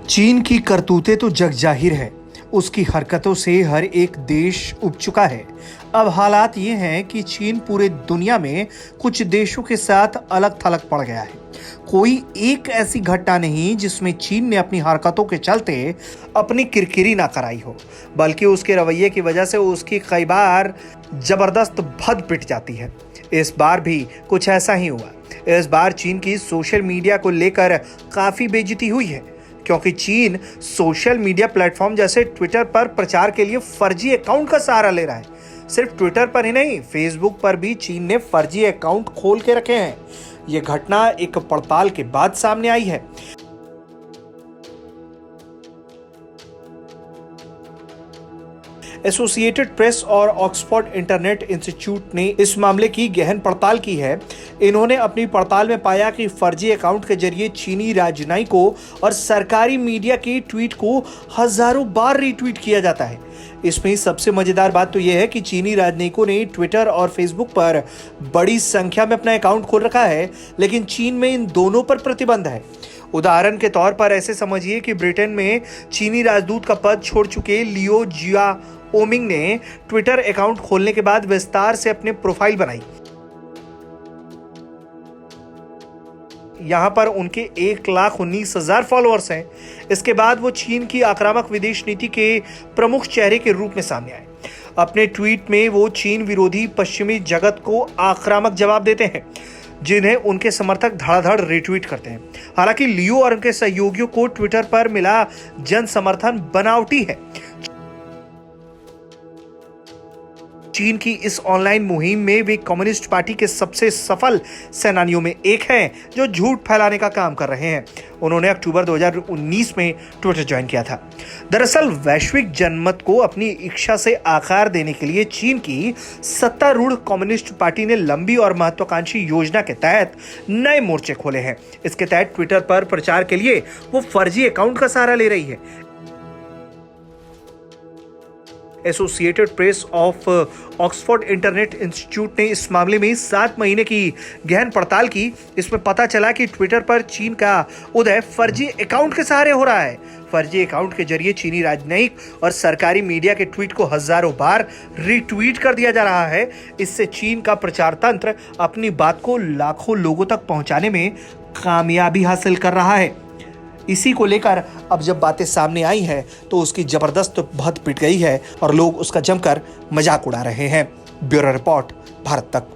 चीन की करतूतें तो जग जाहिर है। उसकी हरकतों से हर एक देश उब चुका है। अब हालात ये हैं कि चीन पूरे दुनिया में कुछ देशों के साथ अलग थलग पड़ गया है। कोई एक ऐसी घटना नहीं जिसमें चीन ने अपनी हरकतों के चलते अपनी किरकिरी ना कराई हो, बल्कि उसके रवैये की वजह से उसकी कई बार जबरदस्त भद पिट जाती है। इस बार भी कुछ ऐसा ही हुआ। इस बार चीन की सोशल मीडिया को लेकर काफी बेइज्जती हुई है, क्योंकि चीन सोशल मीडिया प्लेटफॉर्म जैसे ट्विटर पर प्रचार के लिए फर्जी अकाउंट का सहारा ले रहा है। सिर्फ ट्विटर पर ही नहीं, फेसबुक पर भी चीन ने फर्जी अकाउंट खोल के रखे हैं। यह घटना एक पड़ताल के बाद सामने आई है। एसोसिएटेड प्रेस और ऑक्सफोर्ड इंटरनेट इंस्टीट्यूट ने इस मामले की गहन पड़ताल की है। इन्होंने अपनी पड़ताल में पाया कि फर्जी अकाउंट के जरिए चीनी राजनयिकों और सरकारी मीडिया के ट्वीट को हजारों बार रीट्वीट किया जाता है। इसमें सबसे मजेदार बात तो यह है कि चीनी राजनयिकों ने ट्विटर और फेसबुक पर बड़ी संख्या में अपना अकाउंट खोल रखा है, लेकिन चीन में इन दोनों पर प्रतिबंध है। उदाहरण के तौर पर ऐसे समझिए कि ब्रिटेन में चीनी राजदूत का पद छोड़ चुके लियो जियाओमिंग ने ट्विटर अकाउंट खोलने के बाद विस्तार से अपने प्रोफाइल बनाई। यहां पर उनके 1,19,000 फॉलोअर्स हैं। इसके बाद वो चीन की आक्रामक विदेश नीति के प्रमुख चेहरे के रूप में सामने आए। अपने ट्वीट में वो चीन विरोधी पश्चिमी जगत को आक्रामक जवाब देते हैं, जिन्हें उनके समर्थक धड़ाधड़ रिट्वीट करते हैं। हालांकि लियो और उनके सहयोगियों को ट्विटर पर मिला जन समर्थन बनावटी है। चीन की इस ऑनलाइन मुहिम में वे कम्युनिस्ट पार्टी के सबसे सफल सेनानियों में एक हैं, जो झूठ फैलाने का काम कर रहे हैं। उन्होंने अक्टूबर 2019 में ट्विटर ज्वाइन किया था। दरअसल वैश्विक जनमत को अपनी इच्छा से आकार देने के लिए चीन की सत्तारूढ़ कम्युनिस्ट पार्टी ने लंबी और महत्वाकांक्षी योजना के तहत नए मोर्चे खोले हैं। इसके तहत ट्विटर पर प्रचार के लिए वो फर्जी अकाउंट का सहारा ले रही है। Associated press of Oxford internet institute ने इस मामले में 7 महीने की गहन पड़ताल की। इसमें पता चला कि ट्विटर पर चीन का उदय फर्जी अकाउंट के सहारे हो रहा है। फर्जी अकाउंट के जरिए चीनी राजनयिक और सरकारी मीडिया के ट्वीट को हजारों बार रीट्वीट कर दिया जा रहा है। इससे चीन का प्रचार तंत्र अपनी बात को लाखों लोगों तक पहुंचाने में कामयाबी हासिल कर रहा है। इसी को लेकर अब जब बातें सामने आई हैं तो उसकी जबरदस्त भद पिट गई है और लोग उसका जमकर मजाक उड़ा रहे हैं। ब्यूरो रिपोर्ट, भारत तक।